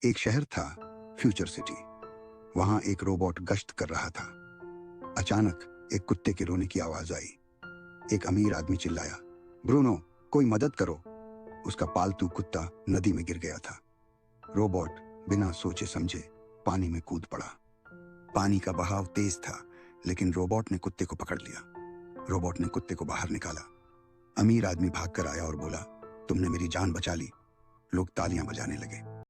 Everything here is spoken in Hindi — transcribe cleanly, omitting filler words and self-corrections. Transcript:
एक शहर था, फ्यूचर सिटी। वहां एक रोबोट गश्त कर रहा था। अचानक एक कुत्ते के रोने की आवाज आई। एक अमीर आदमी चिल्लाया, ब्रूनो, कोई मदद करो। उसका पालतू कुत्ता नदी में गिर गया था। रोबोट बिना सोचे समझे पानी में कूद पड़ा। पानी का बहाव तेज था, लेकिन रोबोट ने कुत्ते को पकड़ लिया। रोबोट ने कुत्ते को बाहर निकाला। अमीर आदमी भागकर आया और बोला, तुमने मेरी जान बचा ली। लोग तालियां बजाने लगे।